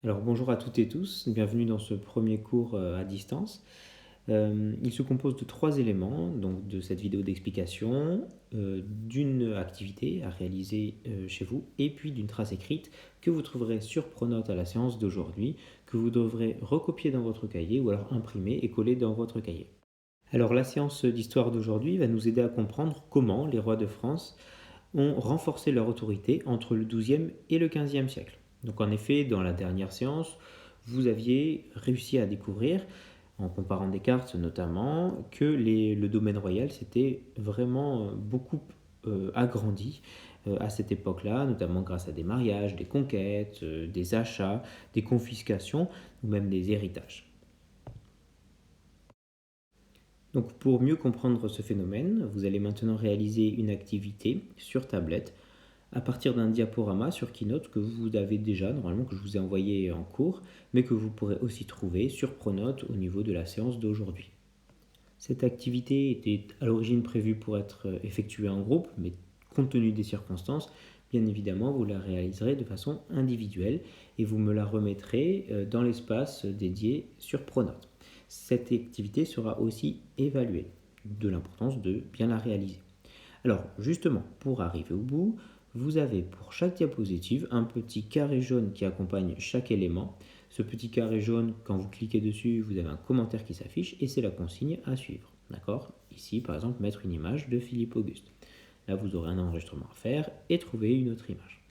Alors bonjour à toutes et tous, bienvenue dans ce premier cours à distance. Il se compose de trois éléments, donc de cette vidéo d'explication, d'une activité à réaliser chez vous, et puis d'une trace écrite que vous trouverez sur Pronote à la séance d'aujourd'hui, que vous devrez recopier dans votre cahier ou alors imprimer et coller dans votre cahier. Alors la séance d'histoire d'aujourd'hui va nous aider à comprendre comment les rois de France ont renforcé leur autorité entre le XIIe et le XVe siècle. Donc en effet, dans la dernière séance, vous aviez réussi à découvrir, en comparant des cartes notamment, que le domaine royal s'était vraiment beaucoup agrandi à cette époque-là, notamment grâce à des mariages, des conquêtes, des achats, des confiscations ou même des héritages. Donc pour mieux comprendre ce phénomène, vous allez maintenant réaliser une activité sur tablette à partir d'un diaporama sur Keynote que vous avez déjà, normalement que je vous ai envoyé en cours, mais que vous pourrez aussi trouver sur Pronote au niveau de la séance d'aujourd'hui. Cette activité était à l'origine prévue pour être effectuée en groupe, mais compte tenu des circonstances, bien évidemment, vous la réaliserez de façon individuelle et vous me la remettrez dans l'espace dédié sur Pronote. Cette activité sera aussi évaluée, de l'importance de bien la réaliser. Alors, justement, pour arriver au bout, vous avez pour chaque diapositive un petit carré jaune qui accompagne chaque élément. Ce petit carré jaune, quand vous cliquez dessus, vous avez un commentaire qui s'affiche et c'est la consigne à suivre. D'accord? Ici, par exemple, mettre une image de Philippe Auguste. Là, vous aurez un enregistrement à faire et trouver une autre image.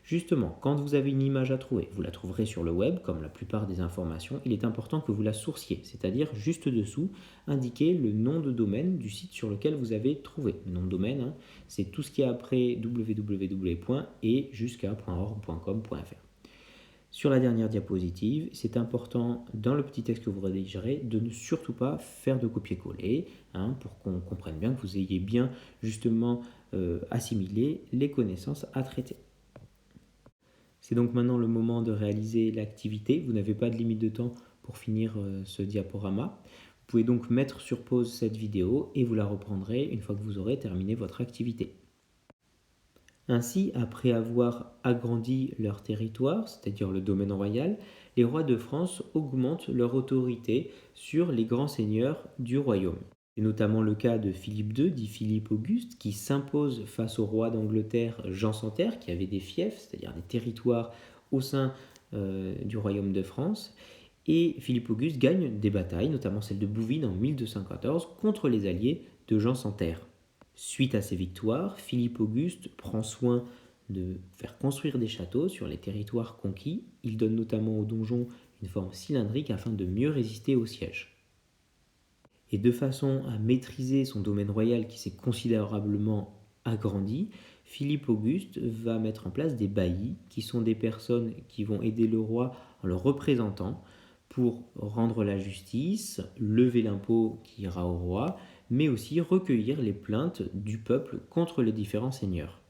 Justement, quand vous avez une image à trouver, vous la trouverez sur le web, comme la plupart des informations, il est important que vous la sourciez, c'est-à-dire juste dessous, indiquer le nom de domaine du site sur lequel vous avez trouvé. Le nom de domaine, hein, c'est tout ce qui est après www. Et jusqu'à .org.com.fr. Sur la dernière diapositive, c'est important dans le petit texte que vous rédigerez de ne surtout pas faire de copier-coller, hein, pour qu'on comprenne bien que vous ayez bien justement assimilé les connaissances à traiter. C'est donc maintenant le moment de réaliser l'activité. Vous n'avez pas de limite de temps pour finir ce diaporama. Vous pouvez donc mettre sur pause cette vidéo et vous la reprendrez une fois que vous aurez terminé votre activité. Ainsi, après avoir agrandi leur territoire, c'est-à-dire le domaine royal, les rois de France augmentent leur autorité sur les grands seigneurs du royaume. C'est notamment le cas de Philippe II, dit Philippe Auguste, qui s'impose face au roi d'Angleterre Jean sans Terre, qui avait des fiefs, c'est-à-dire des territoires au sein du royaume de France. Et Philippe Auguste gagne des batailles, notamment celle de Bouvines en 1214, contre les alliés de Jean sans Terre. Suite à ces victoires, Philippe Auguste prend soin de faire construire des châteaux sur les territoires conquis. Il donne notamment aux donjons une forme cylindrique afin de mieux résister aux sièges. Et de façon à maîtriser son domaine royal qui s'est considérablement agrandi, Philippe Auguste va mettre en place des baillis, qui sont des personnes qui vont aider le roi en le représentant pour rendre la justice, lever l'impôt qui ira au roi, mais aussi recueillir les plaintes du peuple contre les différents seigneurs.